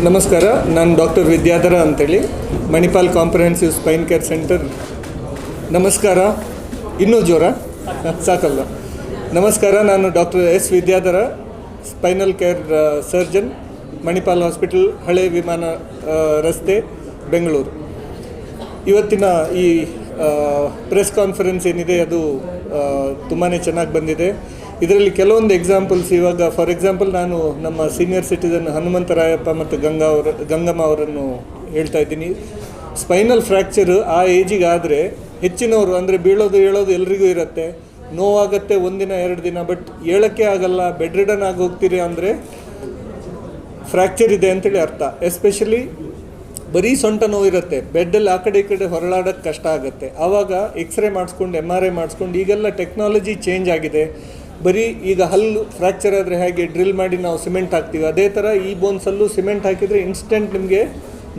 ನಮಸ್ಕಾರ, ನಾನು ಡಾಕ್ಟರ್ ವಿದ್ಯಾಧರ ಅಂತೇಳಿ, Manipal comprehensive spine care centre. ನಮಸ್ಕಾರ, ಇನ್ನೂ ಜೋರ ಸಾಕಲ್ಲ. ನಮಸ್ಕಾರ, ನಾನು doctor S Vidyadhara, spinal care surgeon, Manipal hospital, ಹಳೆ ವಿಮಾನ ರಸ್ತೆ, ಬೆಂಗಳೂರು. ಇವತ್ತಿನ ಈ ಪ್ರೆಸ್ ಕಾನ್ಫರೆನ್ಸ್ ಏನಿದೆ ಅದು ತುಂಬಾ ಚೆನ್ನಾಗಿ ಬಂದಿದೆ. ಇದರಲ್ಲಿ ಕೆಲವೊಂದು ಎಕ್ಸಾಂಪಲ್ಸ್, ಇವಾಗ ಫಾರ್ ಎಕ್ಸಾಂಪಲ್ ನಾನು ನಮ್ಮ ಸೀನಿಯರ್ ಸಿಟಿಸನ್ ಹನುಮಂತರಾಯಪ್ಪ ಮತ್ತು ಗಂಗಮ್ಮ ಅವರನ್ನು ಹೇಳ್ತಾ ಇದ್ದೀನಿ. ಸ್ಪೈನಲ್ ಫ್ರ್ಯಾಕ್ಚರು ಆ ಏಜಿಗಾದರೆ ಹೆಚ್ಚಿನವರು, ಅಂದರೆ ಬೀಳೋದು ಹೇಳೋದು ಎಲ್ರಿಗೂ ಇರುತ್ತೆ, ನೋವಾಗುತ್ತೆ ಒಂದಿನ ಎರಡು ದಿನ, ಬಟ್ ಹೇಳೋಕ್ಕೆ ಆಗಲ್ಲ, ಬೆಡ್ ರಿಡನ್ ಆಗಿ ಹೋಗ್ತೀರಿ ಅಂದರೆ ಫ್ರ್ಯಾಕ್ಚರ್ ಇದೆ ಅಂತೇಳಿ ಅರ್ಥ. ಎಸ್ಪೆಷಲಿ ಬರೀ ಸೊಂಟ ನೋವಿರುತ್ತೆ, ಬೆಡ್ಡಲ್ಲಿ ಆ ಕಡೆ ಈ ಕಡೆ ಹೊರಳಾಡೋಕ್ಕೆ ಕಷ್ಟ ಆಗುತ್ತೆ. ಆವಾಗ ಎಕ್ಸ್ರೇ ಮಾಡಿಸ್ಕೊಂಡು MRI ಮಾಡಿಸ್ಕೊಂಡು, ಈಗೆಲ್ಲ ಟೆಕ್ನಾಲಜಿ ಚೇಂಜ್ ಆಗಿದೆ. ಬರೀ ಈಗ ಹಲ್ಲು ಫ್ರ್ಯಾಕ್ಚರ್ ಆದರೆ ಹೇಗೆ ಡ್ರಿಲ್ ಮಾಡಿ ನಾವು ಸಿಮೆಂಟ್ ಹಾಕ್ತೀವಿ, ಅದೇ ಥರ ಈ ಬೋನ್ಸಲ್ಲೂ ಸಿಮೆಂಟ್ ಹಾಕಿದರೆ ಇನ್ಸ್ಟೆಂಟ್ ನಿಮಗೆ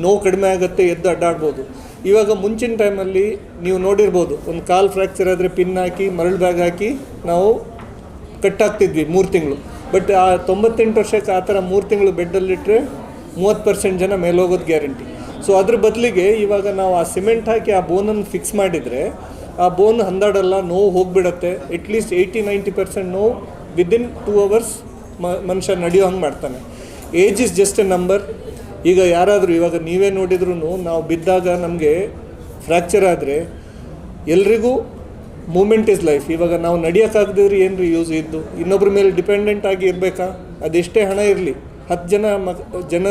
ನೋವು ಕಡಿಮೆ ಆಗುತ್ತೆ, ಎದ್ದು ಅಡ್ಡಾಡ್ಬೋದು. ಇವಾಗ ಮುಂಚಿನ ಟೈಮಲ್ಲಿ ನೀವು ನೋಡಿರ್ಬೋದು, ಒಂದು ಕಾಲು ಫ್ರ್ಯಾಕ್ಚರ್ ಆದರೆ ಪಿನ್ ಹಾಕಿ ಮರಳು ಬ್ಯಾಗ್ ಹಾಕಿ ನಾವು ಕಟ್ಟಾಗ್ತಿದ್ವಿ 3 ತಿಂಗಳು. ಬಟ್ ಆ 98 ವರ್ಷಕ್ಕೆ ಆ ಥರ 3 ತಿಂಗಳು ಬೆಡ್ಡಲ್ಲಿಟ್ಟರೆ 30% ಜನ ಮೇಲೋಗೋದು ಗ್ಯಾರಂಟಿ. ಸೊ ಅದ್ರ ಬದಲಿಗೆ ಇವಾಗ ನಾವು ಆ ಸಿಮೆಂಟ್ ಹಾಕಿ ಆ ಬೋನನ್ನು ಫಿಕ್ಸ್ ಮಾಡಿದರೆ ಆ ಬೋನ್ ಹಂದಾಡಲ್ಲ, ನೋವು ಹೋಗಿಬಿಡತ್ತೆ. ಅಟ್ಲೀಸ್ಟ್ 80-90% ನೋವು ವಿದಿನ್ 2 hours ಮನುಷ್ಯ ನಡೆಯೋ ಹಂಗೆ ಮಾಡ್ತಾನೆ. Age is just A number. ಈಗ ಯಾರಾದರೂ, ಇವಾಗ ನೀವೇ ನೋಡಿದ್ರೂ ನಾವು ಬಿದ್ದಾಗ ನಮಗೆ ಫ್ರ್ಯಾಕ್ಚರ್ ಆದರೆ ಎಲ್ರಿಗೂ ಮೂಮೆಂಟ್ ಇಸ್ ಲೈಫ್. ಇವಾಗ ನಾವು ನಡೆಯೋಕ್ಕಾಗದಿದ್ರೆ ಏನು ರೀ ಯೂಸ್ ಇದ್ದು? ಇನ್ನೊಬ್ಬರ ಮೇಲೆ ಡಿಪೆಂಡೆಂಟ್ ಆಗಿ ಇರಬೇಕಾ? ಅದೆಷ್ಟೇ ಹಣ ಇರಲಿ, 10 ಜನ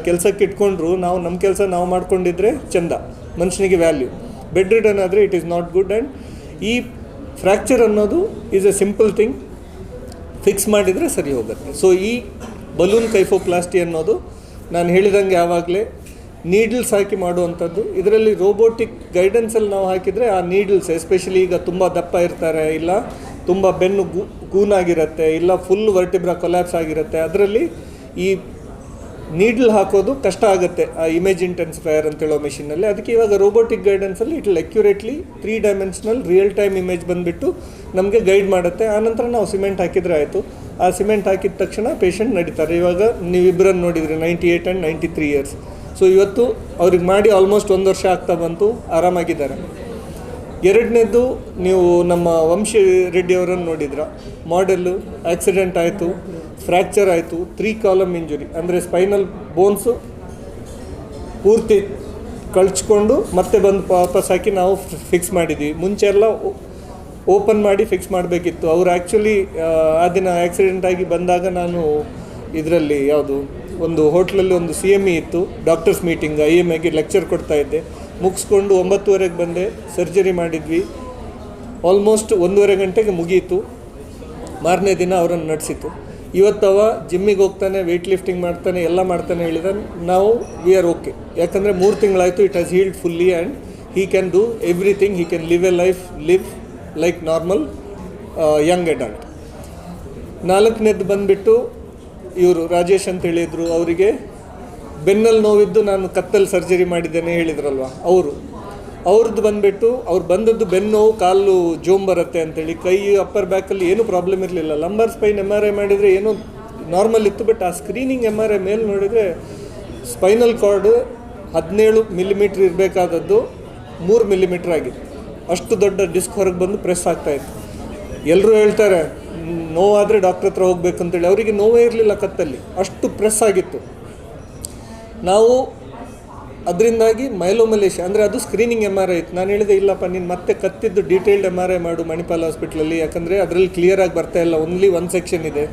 ಕೆಲಸಕ್ಕೆ ಇಟ್ಕೊಂಡ್ರು ನಾವು ನಮ್ಮ ಕೆಲಸ ನಾವು ಮಾಡ್ಕೊಂಡಿದ್ರೆ ಚೆಂದ, ಮನುಷ್ಯನಿಗೆ ವ್ಯಾಲ್ಯೂ. ಬೆಡ್ ರಿಡನ್ ಆದರೆ it is not good. And ಈ ಫ್ರ್ಯಾಕ್ಚರ್ ಅನ್ನೋದು is A simple thing, fix ಮಾಡಿದರೆ ಸರಿ ಹೋಗುತ್ತೆ. ಸೊ ಈ ಬಲೂನ್ ಕೈಫೋಪ್ಲಾಸ್ಟಿ ಅನ್ನೋದು ನಾನು ಹೇಳಿದಂಗೆ ಯಾವಾಗಲೇ ನೀಡಲ್ಸ್ ಹಾಕಿ ಮಾಡುವಂಥದ್ದು. ಇದರಲ್ಲಿ ರೋಬೋಟಿಕ್ ಗೈಡೆನ್ಸಲ್ಲಿ ನಾವು ಹಾಕಿದರೆ ಆ ನೀಡಲ್ಸ್, ಎಸ್ಪೆಷಲಿ ಈಗ ತುಂಬ ದಪ್ಪ ಇರ್ತಾರೆ, ಇಲ್ಲ ತುಂಬ ಬೆನ್ನು ಗೂನಾಗಿರುತ್ತೆ, ಇಲ್ಲ ಫುಲ್ ವರ್ಟಿಬ್ರಾ ಕೊಲ್ಯಾಪ್ಸ್ ಆಗಿರುತ್ತೆ, ಅದರಲ್ಲಿ ಈ ನೀಡಲ್ ಹಾಕೋದು ಕಷ್ಟ ಆಗುತ್ತೆ ಆ ಇಮೇಜ್ ಇಂಟೆನ್ಸಿಫೈಯರ್ ಅಂತೇಳೋ ಮೆಷಿನಲ್ಲಿ. ಅದಕ್ಕೆ ಇವಾಗ ರೋಬೋಟಿಕ್ ಗೈಡೆನ್ಸಲ್ಲಿ it accurately 3 dimensional real time image ಬಂದುಬಿಟ್ಟು ನಮಗೆ ಗೈಡ್ ಮಾಡುತ್ತೆ. ಆನಂತರ ನಾವು ಸಿಮೆಂಟ್ ಹಾಕಿದರೆ ಆಯಿತು. ಆ ಸಿಮೆಂಟ್ ಹಾಕಿದ ತಕ್ಷಣ ಪೇಷಂಟ್ ನಡೀತಾರೆ. ಇವಾಗ ನೀವಿಬ್ಬರನ್ನು ನೋಡಿದರೆ 98 ಆ್ಯಂಡ್ 93 ಇಯರ್ಸ್. ಸೊ ಇವತ್ತು ಅವ್ರಿಗೆ ಮಾಡಿ ಆಲ್ಮೋಸ್ಟ್ 1 ವರ್ಷ ಆಗ್ತಾ ಬಂತು, ಆರಾಮಾಗಿದ್ದಾರೆ. ಎರಡನೇದು, ನೀವು ನಮ್ಮ ವಂಶಿ ರೆಡ್ಡಿಯವರನ್ನು ನೋಡಿದ್ರ, ಮಾಡೆಲ್ಲು ಆಕ್ಸಿಡೆಂಟ್ ಆಯಿತು, ಫ್ರ್ಯಾಕ್ಚರ್ ಆಯಿತು, 3 ಕಾಲಮ್ ಇಂಜುರಿ, ಅಂದರೆ ಸ್ಪೈನಲ್ ಬೋನ್ಸು ಪೂರ್ತಿ ಕಳ್ಚ್ಕೊಂಡು ಮತ್ತೆ ಬಂದು ವಾಪಸ್ ಹಾಕಿ ನಾವು ಫಿಕ್ಸ್ ಮಾಡಿದ್ವಿ. ಮುಂಚೆ ಎಲ್ಲ ಓಪನ್ ಮಾಡಿ ಫಿಕ್ಸ್ ಮಾಡಬೇಕಿತ್ತು. ಅವರು ಆ್ಯಕ್ಚುಲಿ ಆ ದಿನ ಆಕ್ಸಿಡೆಂಟ್ ಆಗಿ ಬಂದಾಗ ನಾನು ಇದರಲ್ಲಿ ಯಾವುದು ಒಂದು ಹೋಟ್ಲಲ್ಲಿ ಒಂದು CME ಇತ್ತು, ಡಾಕ್ಟರ್ಸ್ ಮೀಟಿಂಗ್, IMAಗೆ ಲೆಕ್ಚರ್ ಕೊಡ್ತಾಯಿದ್ದೆ. ಮುಗಿಸ್ಕೊಂಡು 9:30ಗೆ ಬಂದೆ, ಸರ್ಜರಿ ಮಾಡಿದ್ವಿ. ಆಲ್ಮೋಸ್ಟ್ 1:30 ಗಂಟೆಗೆ ಮುಗಿಯಿತು. ಮಾರನೇ ದಿನ ಅವರನ್ನು ನಡೆಸಿತು. ಇವತ್ತವ ಜಿಮ್ಮಿಗೆ ಹೋಗ್ತಾನೆ, ವೆಯ್ಟ್ ಲಿಫ್ಟಿಂಗ್ ಮಾಡ್ತಾನೆ, ಎಲ್ಲ ಮಾಡ್ತಾನೆ. ಹೇಳಿದ ನಾವು ವಿ ಆರ್ ಓಕೆ, ಯಾಕಂದರೆ 3 ತಿಂಗಳಾಯಿತು. It has healed fully and he can do everything. He can live like normal young adult. 4ನೇದು ಬಂದುಬಿಟ್ಟು ಇವರು ರಾಜೇಶ್ ಅಂತ ಹೇಳಿದರು, ಅವರಿಗೆ ಬೆನ್ನಲ್ಲಿ ನೋವಿದ್ದು ನಾನು ಕತ್ತಲ್ಲಿ ಸರ್ಜರಿ ಮಾಡಿದ್ದೇನೆ ಹೇಳಿದ್ರಲ್ವ, ಅವ್ರದ್ದು ಬಂದುಬಿಟ್ಟು ಅವ್ರು ಬಂದದ್ದು ಬೆನ್ನು ನೋವು, ಕಾಲು ಜೋಮ್ ಬರುತ್ತೆ ಅಂತೇಳಿ. ಕೈ ಅಪ್ಪರ್ ಬ್ಯಾಕಲ್ಲಿ ಏನೂ ಪ್ರಾಬ್ಲಮ್ ಇರಲಿಲ್ಲ. ಲಂಬರ್ ಸ್ಪೈನ್ MRI ಮಾಡಿದರೆ ಏನೂ ನಾರ್ಮಲ್ ಇತ್ತು. ಬಟ್ ಆ ಸ್ಕ್ರೀನಿಂಗ್ MRI ಮೇಲೆ ನೋಡಿದರೆ ಸ್ಪೈನಲ್ ಕಾರ್ಡ್ 17 ಮಿಲಿಮೀಟ್ರ್ ಇರಬೇಕಾದದ್ದು 3 ಮಿಲಿಮೀಟ್ರ್ ಆಗಿದೆ. ಅಷ್ಟು ದೊಡ್ಡ ಡಿಸ್ಕ್ ಹೊರಗೆ ಬಂದು ಪ್ರೆಸ್ ಆಗ್ತಾಯಿತ್ತು. ಎಲ್ಲರೂ ಹೇಳ್ತಾರೆ ನೋವಾದರೆ ಡಾಕ್ಟ್ರ್ ಹತ್ರ ಹೋಗ್ಬೇಕು ಅಂತೇಳಿ. ಅವರಿಗೆ ನೋವೇ ಇರಲಿಲ್ಲ ಕತ್ತಲ್ಲಿ, ಅಷ್ಟು ಪ್ರೆಸ್ ಆಗಿತ್ತು. ನಾವು ಅದರಿಂದಾಗಿ ಮೈಲೋಮಲೇಷಿಯಾ, ಅಂದರೆ ಅದು ಸ್ಕ್ರೀನಿಂಗ್ MRI ಇತ್ತು. ನಾನು ಹೇಳಿದೆ ಇಲ್ಲಪ್ಪ, ನೀನು ಮತ್ತೆ ಕತ್ತಿದ್ದು ಡೀಟೇಲ್ಡ್ MRI ಮಾಡು ಮಣಿಪಾಲ್ ಹಾಸ್ಪಿಟ್ಲಲ್ಲಿ, ಯಾಕಂದರೆ ಅದರಲ್ಲಿ ಕ್ಲಿಯರಾಗಿ ಬರ್ತಾಯಿಲ್ಲ, ಓನ್ಲಿ 1 ಸೆಕ್ಷನ್ ಇದೆ.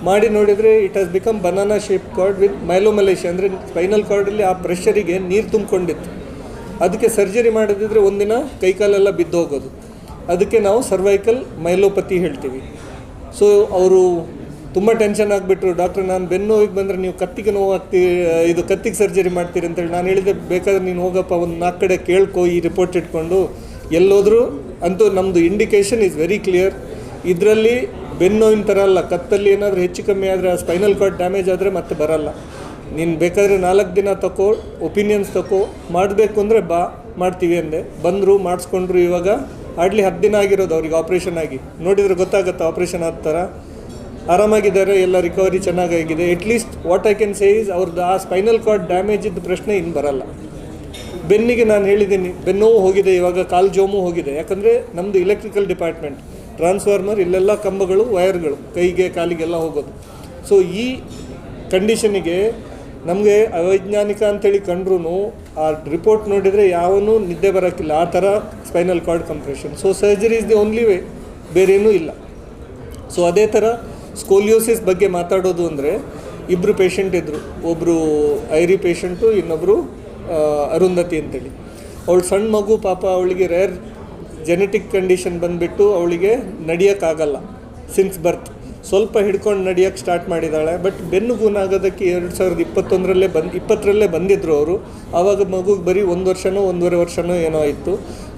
ಮಾಡಿ ನೋಡಿದರೆ it has become banana shape cord with myelomalacia, ಅಂದರೆ ಸ್ಪೈನಲ್ ಕಾರ್ಡಲ್ಲಿ ಆ ಪ್ರೆಷರಿಗೆ ನೀರು ತುಂಬಿಕೊಂಡಿತ್ತು. ಅದಕ್ಕೆ ಸರ್ಜರಿ ಮಾಡಿದ್ರೆ ಒಂದಿನ ಕೈಕಾಲೆಲ್ಲ ಬಿದ್ದು ಹೋಗೋದು. ಅದಕ್ಕೆ ನಾವು ಸರ್ವೈಕಲ್ ಮೈಲೋಪತಿ ಹೇಳ್ತೀವಿ. ಸೊ ಅವರು ತುಂಬ ಟೆನ್ಷನ್ ಆಗಿಬಿಟ್ರು. ಡಾಕ್ಟ್ರ್, ನಾನು ಬೆನ್ನು ನೋವಿಗೆ ಬಂದರೆ ನೀವು ಕತ್ತಿಗೆ ಕತ್ತಿಗೆ ಸರ್ಜರಿ ಮಾಡ್ತೀರಿ ಅಂತೇಳಿ. ನಾನು ಹೇಳಿದೆ, ಬೇಕಾದ್ರೆ ನೀನು ಹೋಗಪ್ಪ, ಒಂದು 4 ಕಡೆ ಕೇಳ್ಕೊ, ಈ ರಿಪೋರ್ಟ್ ಇಟ್ಕೊಂಡು ಎಲ್ಲೋದ್ರೂ. ಅಂತೂ ನಮ್ಮದು ಇಂಡಿಕೇಷನ್ ಈಸ್ ವೆರಿ ಕ್ಲಿಯರ್. ಇದರಲ್ಲಿ ಬೆನ್ನು ನೋವಿನ ಥರ ಅಲ್ಲ, ಕತ್ತಲ್ಲಿ ಏನಾದರೂ ಹೆಚ್ಚು ಕಮ್ಮಿ ಆದರೆ, ಆ ಸ್ಪೈನಲ್ ಕಾರ್ಡ್ ಡ್ಯಾಮೇಜ್ ಆದರೆ ಮತ್ತೆ ಬರಲ್ಲ. ನೀನು ಬೇಕಾದರೆ 4 ದಿನ ತಗೋ, ಒಪಿನಿಯನ್ಸ್ ತಗೋ, ಮಾಡಬೇಕು ಅಂದರೆ ಬಾ, ಮಾಡ್ತೀವಿ ಅಂದೆ. ಬಂದರು, ಮಾಡಿಸ್ಕೊಂಡ್ರು. ಇವಾಗ ಹಾರ್ಡ್ಲಿ 10 ದಿನ ಆಗಿರೋದು ಅವ್ರಿಗೆ ಆಪ್ರೇಷನ್ ಆಗಿ. ನೋಡಿದರೆ ಗೊತ್ತಾಗುತ್ತೆ ಆಪ್ರೇಷನ್ ಆದ ಥರ. ಆರಾಮಾಗಿದ್ದಾರೆ, ಎಲ್ಲ ರಿಕವರಿ ಚೆನ್ನಾಗಾಗಿದೆ. At least what I can say is ಅವ್ರದ್ದು ಆ ಸ್ಪೈನಲ್ ಕಾರ್ಡ್ ಡ್ಯಾಮೇಜ್ ಇದ್ದ ಪ್ರಶ್ನೆ ಇನ್ನು ಬರಲ್ಲ. ಬೆನ್ನಿಗೆ ನಾನು ಹೇಳಿದ್ದೀನಿ, ಬೆನ್ನೋವು ಹೋಗಿದೆ, ಇವಾಗ ಕಾಲು ಜೋಮು ಹೋಗಿದೆ. ಯಾಕಂದರೆ ನಮ್ಮದು ಇಲೆಕ್ಟ್ರಿಕಲ್ ಡಿಪಾರ್ಟ್ಮೆಂಟ್, ಟ್ರಾನ್ಸ್ಫಾರ್ಮರ್, ಇಲ್ಲೆಲ್ಲ ಕಂಬಗಳು, ವೈರ್ಗಳು ಕೈಗೆ ಕಾಲಿಗೆಲ್ಲ ಹೋಗೋದು. ಸೊ ಈ ಕಂಡೀಷನಿಗೆ ನಮಗೆ ಅವೈಜ್ಞಾನಿಕ ಅಂತೇಳಿ ಕಂಡ್ರೂ ಆ ರಿಪೋರ್ಟ್ ನೋಡಿದರೆ ಯಾವನೂ ನಿದ್ದೆ ಬರೋಕ್ಕಿಲ್ಲ, ಆ ಥರ spinal cord compression. So surgery is the only way, ಬೇರೇನೂ ಇಲ್ಲ. ಸೊ ಅದೇ ಥರ ಸ್ಕೋಲಿಯೋಸಿಸ್ ಬಗ್ಗೆ ಮಾತಾಡೋದು ಅಂದರೆ ಇಬ್ಬರು ಪೇಷಂಟ್ ಇದ್ದರು. ಒಬ್ಬರು ಐರಿ ಪೇಷಂಟು, ಇನ್ನೊಬ್ಬರು ಅರುಂಧತಿ ಅಂತೇಳಿ. ಅವಳು ಸಣ್ಣ ಮಗು, ಪಾಪ ಅವಳಿಗೆ ರೇರ್ ಜೆನೆಟಿಕ್ ಕಂಡೀಷನ್ ಬಂದುಬಿಟ್ಟು ಅವಳಿಗೆ ನಡೆಯೋಕ್ಕಾಗಲ್ಲ ಸಿನ್ಸ್ ಬರ್ತ್. ಸ್ವಲ್ಪ ಹಿಡ್ಕೊಂಡು ನಡೆಯೋಕ್ಕೆ ಸ್ಟಾರ್ಟ್ ಮಾಡಿದ್ದಾಳೆ. ಬಟ್ ಬೆನ್ನು ಗೂನಾಗೋದಕ್ಕೆ 2020ರಲ್ಲೇ ಬಂದಿದ್ದರು ಅವರು. ಆವಾಗ ಮಗುಗೆ ಬರೀ 1 ವರ್ಷನೋ 1.5 ವರ್ಷನೋ ಏನೋ ಆಯಿತು.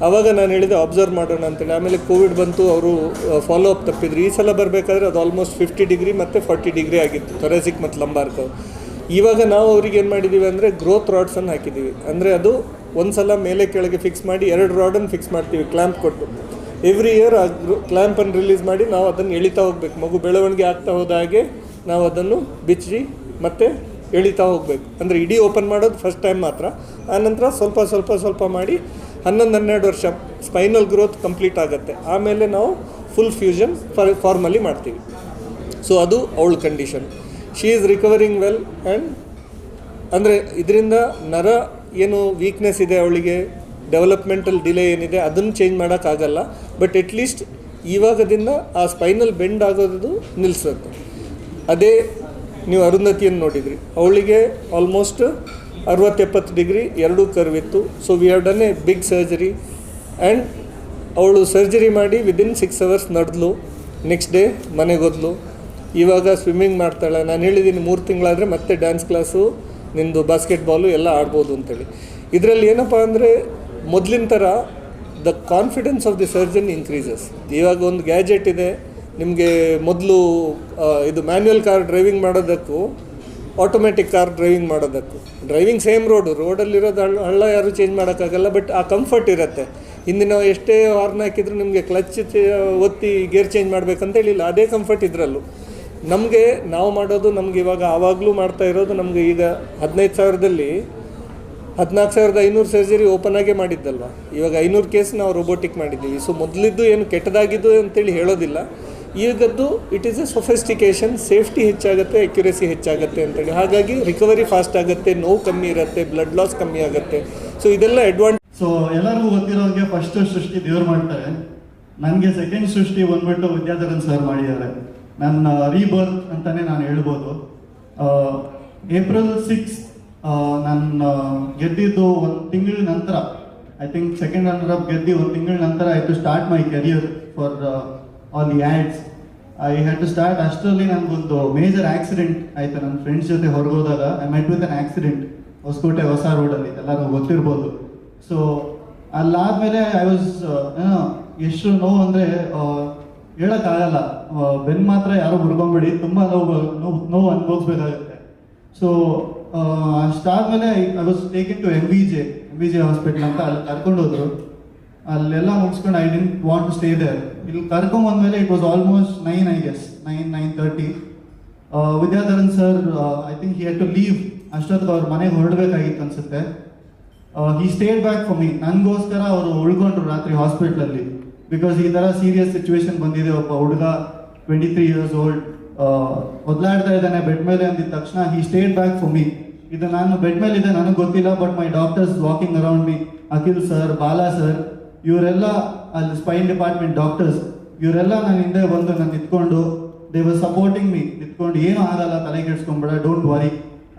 ಆವಾಗ ನಾನು ಹೇಳಿದೆ ಅಬ್ಸರ್ವ್ ಮಾಡೋಣ ಅಂತೇಳಿ. ಆಮೇಲೆ ಕೋವಿಡ್ ಬಂತು, ಅವರು ಫಾಲೋ ಅಪ್ ತಪ್ಪಿದ್ರು. ಈ ಸಲ ಬರಬೇಕಾದ್ರೆ ಅದು ಆಲ್ಮೋಸ್ಟ್ 50 ಡಿಗ್ರಿ ಮತ್ತು 40 ಡಿಗ್ರಿ ಆಗಿತ್ತು, ಥೊರಾಸಿಕ್ ಮತ್ತು ಲಂಬಾರ್ಕ. ಇವಾಗ ನಾವು ಅವ್ರಿಗೆ ಏನು ಮಾಡಿದ್ದೀವಿ ಅಂದರೆ ಗ್ರೋತ್ ರಾಡ್ಸನ್ನು ಹಾಕಿದ್ದೀವಿ. ಅಂದರೆ ಅದು ಒಂದು ಸಲ ಮೇಲೆ ಕೆಳಗೆ ಫಿಕ್ಸ್ ಮಾಡಿ 2 ರಾಡನ್ನು ಫಿಕ್ಸ್ ಮಾಡ್ತೀವಿ ಕ್ಲ್ಯಾಂಪ್ ಕೊಟ್ಟು. ಎವ್ರಿ ಇಯರ್ ಆ ಕ್ಲ್ಯಾಂಪನ್ನು ರಿಲೀಸ್ ಮಾಡಿ ನಾವು ಅದನ್ನು ಎಳಿತಾ ಹೋಗ್ಬೇಕು. ಮಗು ಬೆಳವಣಿಗೆ ಆಗ್ತಾ ಹೋದ ಹಾಗೆ ನಾವು ಅದನ್ನು ಬಿಚ್ಚಿ ಮತ್ತೆ ಎಳಿತಾ ಹೋಗಬೇಕು. ಅಂದರೆ ಇಡೀ ಓಪನ್ ಮಾಡೋದು ಫಸ್ಟ್ ಟೈಮ್ ಮಾತ್ರ. ಆನಂತರ ಸ್ವಲ್ಪ ಮಾಡಿ 11-12 ವರ್ಷ ಸ್ಪೈನಲ್ ಗ್ರೋತ್ ಕಂಪ್ಲೀಟ್ ಆಗುತ್ತೆ. ಆಮೇಲೆ ನಾವು ಫುಲ್ ಫ್ಯೂಷನ್ ಫಾರ್ಮಲಿ ಮಾಡ್ತೀವಿ. ಸೊ ಅದು ಅವಳ condition. She is recovering well. And ಅಂದರೆ ಇದರಿಂದ ನರ ಏನು ವೀಕ್ನೆಸ್ ಇದೆ ಅವಳಿಗೆ, ಡೆವಲಪ್ಮೆಂಟಲ್ ಡಿಲೇ ಏನಿದೆ ಅದನ್ನು ಚೇಂಜ್ ಮಾಡೋಕ್ಕಾಗಲ್ಲ. ಬಟ್ ಅಟ್ಲೀಸ್ಟ್ ಇವಾಗದಿಂದ ಆ ಸ್ಪೈನಲ್ ಬೆಂಡ್ ಆಗೋದು ನಿಲ್ಲಿಸುತ್ತೆ. ಅದೇ ನೀವು ಅರುಂಧತಿಯನ್ನು ನೋಡಿದ್ರಿ, ಅವಳಿಗೆ ಆಲ್ಮೋಸ್ಟ್ 60-70 ಡಿಗ್ರಿ ಎರಡೂ ಕರ್ವ್ ಇತ್ತು. So we have done a big surgery. And ಅವಳು ಸರ್ಜರಿ ಮಾಡಿ ವಿದಿನ್ 6 ಅವರ್ಸ್ ನಡೆದ್ಲು. ನೆಕ್ಸ್ಟ್ ಡೇ ಮನೆಗೆ ಹೋದ್ಲು. ಇವಾಗ ಸ್ವಿಮ್ಮಿಂಗ್ ಮಾಡ್ತಾಳೆ. ನಾನು ಹೇಳಿದ್ದೀನಿ 3 ತಿಂಗಳಾದರೆ ಮತ್ತೆ ಡ್ಯಾನ್ಸ್ ಕ್ಲಾಸು, ನಿಮ್ಮದು ಬಾಸ್ಕೆಟ್ಬಾಲು ಎಲ್ಲ ಆಡ್ಬೋದು ಅಂತೇಳಿ. ಇದರಲ್ಲಿ ಏನಪ್ಪ ಅಂದರೆ ಮೊದಲಿನ ಥರ the confidence of the surgeon increases. ಇವಾಗ ಒಂದು ಗ್ಯಾಜೆಟ್ ಇದೆ ನಿಮಗೆ. ಮೊದಲು ಇದು ಮ್ಯಾನ್ಯುಯಲ್ ಕಾರ್ ಡ್ರೈವಿಂಗ್ ಮಾಡೋದಕ್ಕೂ ಆಟೋಮೆಟಿಕ್ ಕಾರ್ ಡ್ರೈವಿಂಗ್ ಮಾಡೋದಕ್ಕೂ ಡ್ರೈವಿಂಗ್ ಸೇಮ್ ರೋಡಲ್ಲಿರೋದು ಹಳ್ಳ ಯಾರೂ ಚೇಂಜ್ ಮಾಡೋಕ್ಕಾಗಲ್ಲ. ಬಟ್ ಆ ಕಂಫರ್ಟ್ ಇರುತ್ತೆ. ಹಿಂದಿನ ಎಷ್ಟೇ ಹಾರ್ನ್ ಹಾಕಿದ್ರು ನಿಮಗೆ ಕ್ಲಚ್ ಒತ್ತಿ ಗೇರ್ ಚೇಂಜ್ ಮಾಡಬೇಕಂತ ಹೇಳಿಲ್ಲ, ಅದೇ ಕಂಫರ್ಟ್ ಇದರಲ್ಲೂ. ನಮಗೆ ನಾವು ಮಾಡೋದು ನಮ್ಗೆ ಇವಾಗ ಆವಾಗಲೂ ಮಾಡ್ತಾ ಇರೋದು ನಮಗೆ ಈಗ 15,000ದಲ್ಲಿ 14,500 ಸರ್ಜರಿ ಓಪನ್ ಆಗೇ ಮಾಡಿದ್ದಲ್ವ. ಇವಾಗ 500 ಕೇಸ್ ನಾವು ರೋಬೋಟಿಕ್ ಮಾಡಿದ್ದೀವಿ. ಸೊ ಮೊದಲಿದ್ದು ಏನು ಕೆಟ್ಟದಾಗಿದ್ದು ಅಂತೇಳಿ ಹೇಳೋದಿಲ್ಲ. ಈಗದ್ದು ಇಟ್ ಈಸ್ ಎ ಸೊಫಿಸ್ಟಿಕೇಷನ್. ಸೇಫ್ಟಿ ಹೆಚ್ಚಾಗುತ್ತೆ, ಅಕ್ಯುರೇಸಿ ಹೆಚ್ಚಾಗುತ್ತೆ ಅಂತೇಳಿ. ಹಾಗಾಗಿ ರಿಕವರಿ ಫಾಸ್ಟ್ ಆಗುತ್ತೆ, ನೋವು ಕಮ್ಮಿ ಇರುತ್ತೆ, ಬ್ಲಡ್ ಲಾಸ್ ಕಮ್ಮಿ ಆಗುತ್ತೆ. ಸೊ ಇದೆಲ್ಲ ಅಡ್ವಾಂಟೇಜ್. ಸೊ ಎಲ್ಲರಿಗೂ ಗೊತ್ತಿರೋರಿಗೆ ಫಸ್ಟ್ ಸೃಷ್ಟಿ ದೇವ್ರು ಮಾಡ್ತಾರೆ. ನನಗೆ ಸೆಕೆಂಡ್ ಸೃಷ್ಟಿ ಬಂದ್ಬಿಟ್ಟು ವಿದ್ಯಾಧರನ್ ಸರ್ ಮಾಡಿದ್ದಾರೆ. ನನ್ನ ರೀಬರ್ತ್ ಅಂತಾನೆ ನಾನು ಹೇಳ್ಬೋದು. April 6 ನಾನು ಗೆದ್ದಿದ್ದು 1 ತಿಂಗಳ ನಂತರ, I think second runner up ಗೆದ್ದು 1 ತಿಂಗಳ ನಂತರ I to start my career for all the ads. I had to start. ಅಷ್ಟರಲ್ಲಿ ನನಗೊಂದು ಮೇಜರ್ ಆಕ್ಸಿಡೆಂಟ್ ಆಯಿತು. ನನ್ನ ಫ್ರೆಂಡ್ಸ್ ಜೊತೆ ಹೊರಗೋದಾಗ I met with an accident Hoskote ಹೊಸ ರೋಡಲ್ಲಿ, ಎಲ್ಲರಿಗೂ ಗೊತ್ತಿರ್ಬೋದು. ಸೊ ಅಲ್ಲಾದಮೇಲೆ ಐ ವಾಸ್ ಎಷ್ಟು ನೋವು ಅಂದರೆ ಹೇಳೋಕ್ಕಾಗಲ್ಲ. ಬೆನ್ನು ಮಾತ್ರ ಯಾರೋ ಮುರ್ಕೊಂಬಿಡಿ, ತುಂಬ ನೋವು ಅನುಭವಿಸ್ಬೇಕಾಗುತ್ತೆ. ಸೊ ಅಷ್ಟಾದ್ಮೇಲೆ I was taken to M V J hospital ಅಂತ ಅಲ್ಲಿ ಕರ್ಕೊಂಡೋದ್ರು. ಅಲ್ಲೆಲ್ಲ ಮುಗಿಸ್ಕೊಂಡು I didn't want to stay there. ಇಲ್ಲಿ ಕರ್ಕೊಂಬಂದ್ಮೇಲೆ it was almost 9, I guess 9:30. Vidyadharan sir I think he had to leave. ಅಷ್ಟೊತ್ತಿಗೆ ಅವ್ರ ಮನೆಗೆ ಹೊರಡಬೇಕಾಗಿತ್ತು ಅನ್ಸುತ್ತೆ. He stayed back for me. ನನಗೋಸ್ಕರ ಅವರು ಉಳ್ಕೊಂಡ್ರು ರಾತ್ರಿ ಹಾಸ್ಪಿಟ್ಲಲ್ಲಿ. ಬಿಕಾಸ್ ಈ ಥರ ಸೀರಿಯಸ್ ಸಿಚುವೇಶನ್ ಬಂದಿದೆ. ಒಬ್ಬ ಹುಡುಗ 23 years old ಒದ್ಲಾಡ್ತಾ ಇದ್ದಾನೆ ಬೆಡ್ ಮೇಲೆ ಅಂದಿದ ತಕ್ಷಣ ಹಿ ಸ್ಟೇಡ್ ಬ್ಯಾಕ್ ಫಾರ್ ಮೀ. ಇದು ನಾನು ಬೆಡ್ ಮೇಲೆ ಇದೆ, ನನಗೆ ಗೊತ್ತಿಲ್ಲ. But my doctors walking around me, Akhil sir, Bala sir, ಇವರೆಲ್ಲ ಅಲ್ಲಿ ಸ್ಪೈನ್ ಡಿಪಾರ್ಟ್ಮೆಂಟ್ ಡಾಕ್ಟರ್ಸ್, ಇವರೆಲ್ಲ ನನ್ನ ಹಿಂದೆ ಬಂದು ನಾನು ನಿಂತ್ಕೊಂಡು ದೇ ವಾಸ್ ಸಪೋರ್ಟಿಂಗ್ ಮೀ. ನಿಂತ್ಕೊಂಡು ಏನೂ ಆಗಲ್ಲ, ತಲೆ ಕೆಡ್ಸ್ಕೊಂಬೇಡ, ಡೋಂಟ್ ವರಿ.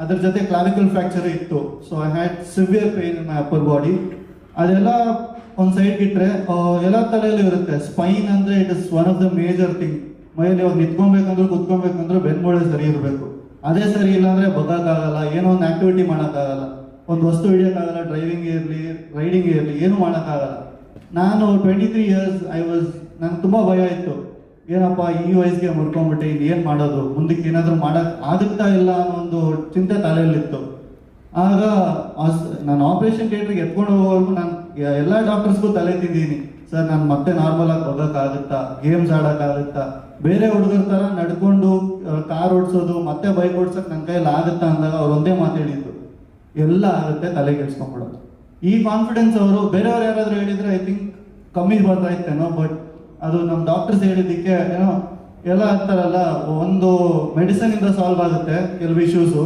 ಅದ್ರ ಜೊತೆ ಕ್ಲಾವಿಕಲ್ ಫ್ರಾಕ್ಚರ್ ಇತ್ತು. So I had severe pain in my upper body. ಅದೆಲ್ಲ ಒಂದು ಸೈಡ್ ಇಟ್ಟರೆ ಎಲ್ಲ ತಲೆಯಲ್ಲಿ ಇರುತ್ತೆ. ಸ್ಪೈನ್ ಅಂದರೆ it is one of the major thing. ಮೈಯಲ್ಲಿ ಇವಾಗ ನಿಂತ್ಕೊಬೇಕಂದ್ರೆ ಕೂತ್ಕೊಬೇಕಂದ್ರೆ ಬೆನ್ಮೂಳೆ ಸರಿ ಇರಬೇಕು. ಅದೇ ಸರಿ ಇಲ್ಲ ಅಂದರೆ ಬಗ್ಗಕ್ಕಾಗಲ್ಲ, ಏನೋ ಒಂದು ಆಕ್ಟಿವಿಟಿ ಮಾಡೋಕ್ಕಾಗಲ್ಲ, ಒಂದು ವಸ್ತು ಹಿಡಿಯೋಕ್ಕಾಗಲ್ಲ, ಡ್ರೈವಿಂಗ್ ಇರಲಿ ರೈಡಿಂಗ್ ಇರಲಿ ಏನೂ ಮಾಡೋಕ್ಕಾಗಲ್ಲ. ನಾನು 23 years ನನಗೆ ತುಂಬ ಭಯ ಇತ್ತು. ಏನಪ್ಪ ಈ ವಯಸ್ಸಿಗೆ ಮುರ್ಕೊಂಡ್ಬಿಟ್ಟೆ, ಇಲ್ಲಿ ಏನು ಮಾಡೋದು, ಮುಂದಕ್ಕೆ ಏನಾದರೂ ಮಾಡೋಕ್ಕೆ ಆಗುತ್ತಾ ಇಲ್ಲ ಅನ್ನೋ ಒಂದು ಚಿಂತೆ ತಲೆಯಲ್ಲಿತ್ತು. ಆಗ ನಾನು ಆಪರೇಷನ್ ಥಿಯೇಟ್ರಿಗೆ ಎತ್ಕೊಂಡು ಹೋಗೋವರೆಗೂ ನಾನು ಎಲ್ಲ ಡಾಕ್ಟರ್ಸ್ಗೂ ತಲೆ ತಿಂದಿದ್ದೀನಿ. ಸರ್ ನಾನು ಮತ್ತೆ ನಾರ್ಮಲ್ ಆಗಿ ಹೋಗೋಕ್ಕಾಗುತ್ತಾ, ಗೇಮ್ಸ್ ಆಡೋಕ್ಕಾಗುತ್ತಾ, ಬೇರೆ ಹುಡುಗರ ಥರ ನಡ್ಕೊಂಡು ಕಾರ್ ಓಡಿಸೋದು ಮತ್ತೆ ಬೈಕ್ ಓಡಿಸೋಕೆ ನನ್ನ ಕೈಯಲ್ಲಿ ಆಗುತ್ತಾ ಅಂದಾಗ ಅವ್ರು ಒಂದೇ ಮಾತು ಹೇಳಿದ್ದು, ಎಲ್ಲ ಆಗುತ್ತೆ, ತಲೆ ಕೆಡ್ಸ್ಕೊಂಡ್ಬಿಡೋದು. ಈ ಕಾನ್ಫಿಡೆನ್ಸ್ ಅವರು ಬೇರೆಯವ್ರು ಯಾರಾದರೂ ಹೇಳಿದ್ರೆ ಐ ಥಿಂಕ್ ಕಮ್ಮಿ ಬರ್ತಾ ಇತ್ತೇನೋ, ಬಟ್ ಅದು ನಮ್ಮ ಡಾಕ್ಟರ್ಸ್ ಹೇಳಿದ್ದಕ್ಕೆ ಏನೋ ಎಲ್ಲ ಆಗ್ತಾರಲ್ಲ, ಒಂದು ಮೆಡಿಸನ್ ಇಂದ ಸಾಲ್ವ್ ಆಗುತ್ತೆ ಕೆಲವು ಇಶ್ಯೂಸು,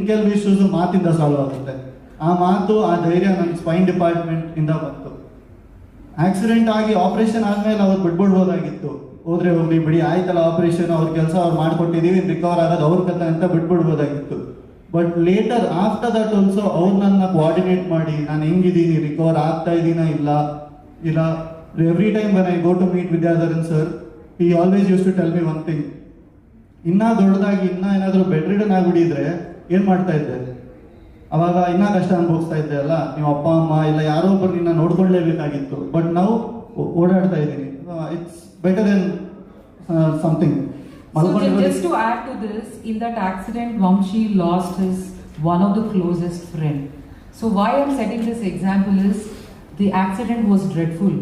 ಕೆಲವು ಇಶ್ಯೂಸು ಮಾತಿಂದ ಸಾಲ್ವ್ ಆಗುತ್ತೆ. ಆ ಮಾತು, ಆ ಧೈರ್ಯ ನನ್ನ ಸ್ಪೈನ್ ಡಿಪಾರ್ಟ್ಮೆಂಟ್ ಇಂದ ಬಂತು. ಆಕ್ಸಿಡೆಂಟ್ ಆಗಿ ಆಪರೇಷನ್ ಆದ್ಮೇಲೆ ಅವ್ರು ಬಿಟ್ಬಿಡ್ಬೋದಾಗಿತ್ತು, ಹೋದ್ರೆ ಹೋಗ್ಲಿ ಬಿಡಿ ಆಯ್ತಲ್ಲ ಆಪರೇಷನ್, ಅವ್ರ ಕೆಲಸ ಅವ್ರು ಮಾಡ್ಕೊಟ್ಟಿದೀವಿ, ರಿಕವರ್ ಆಗೋದು ಅವ್ರ ಕತೆ ಅಂತ ಬಿಟ್ಬಿಡ್ಬೋದಾಗಿತ್ತು. But later after that also ಅವ್ರು ನನ್ನ ಕೋಆರ್ಡಿನೇಟ್ ಮಾಡಿ ನಾನು ಹೆಂಗಿದ್ದೀನಿ, ರಿಕವರ್ ಆಗ್ತಾ ಇದ್ದೀನಾ ಇಲ್ಲ every time when I go to meet Vidyadharan sir, he always used to tell me one thing, ಇನ್ನ ದೊಡ್ಡದಾಗಿ ಏನಾದರೂ ಬೆಡ್ ರಿಡನ್ ಆಗಿಬಿಟ್ಟಿದ್ರೆ ಏನ್ ಮಾಡ್ತಾ ಇದ್ದೆ, ಅವಾಗ ಇನ್ನ ಕಷ್ಟ ಅನುಭವಿಸ್ತಾ ಇದ್ದೆ ಅಲ್ಲ, ನೀವು ಅಪ್ಪ ಅಮ್ಮ ಇಲ್ಲ ಯಾರೋ ಒಬ್ಬರು ನಿನ್ನ ನೋಡ್ಕೊಳ್ಳೇಬೇಕಾಗಿತ್ತು. ಬಟ್ ನಾವು ಓಡಾಡ್ತಾ ಇದ್ದೀನಿ, it's better than something. So just to add to this, in that accident, Vamshi lost his one of the closest friend. So why I'm setting this example is the accident was dreadful.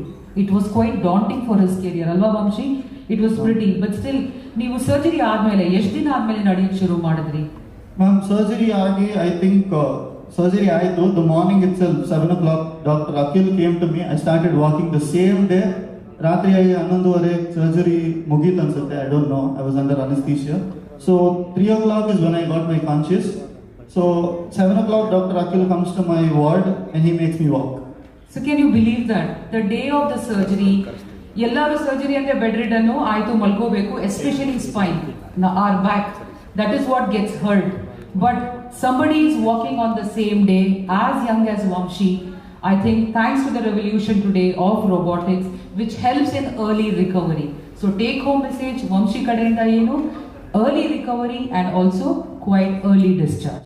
It was quite daunting for his career, alva Vamshi? It was pretty, but still, ನೀವು surgery ಆದ್ಮೇಲೆ ಎಷ್ಟು ದಿನ ಆದ್ಮೇಲೆ ನಡೆಯಕ್ಕೆ ಶುರು ಮಾಡಿದ್ರಿ? Ma'am surgery ಆಗಿ I think surgery ಆಯಿತು, the morning itself 7 o'clock doctor Akhil came to me. I started walking the same day. ರಾತ್ರಿ 11:30 ಸರ್ಜರಿ ಮುಗೀತು ಅನ್ಸುತ್ತೆ, I don't know, I was under anaesthesia. So 3 o'clock is when I got my conscious. So 7 o'clock Dr. Akhil comes to my ward and he makes me walk. So can you believe that the day of the surgery, ಎಲ್ಲರೂ surgery ಅಂದ್ರೆ bedridden ಆಯ್ತು ಮಲ್ಕೋಬೇಕು, especially spine, our back, that is what gets hurt. But somebody is walking on the same day as young as Vamshi. I think thanks to the revolution today of robotics, which helps in early recovery. So take home message Vamshi kadeinda ಏನು, early recovery and also quite early discharge.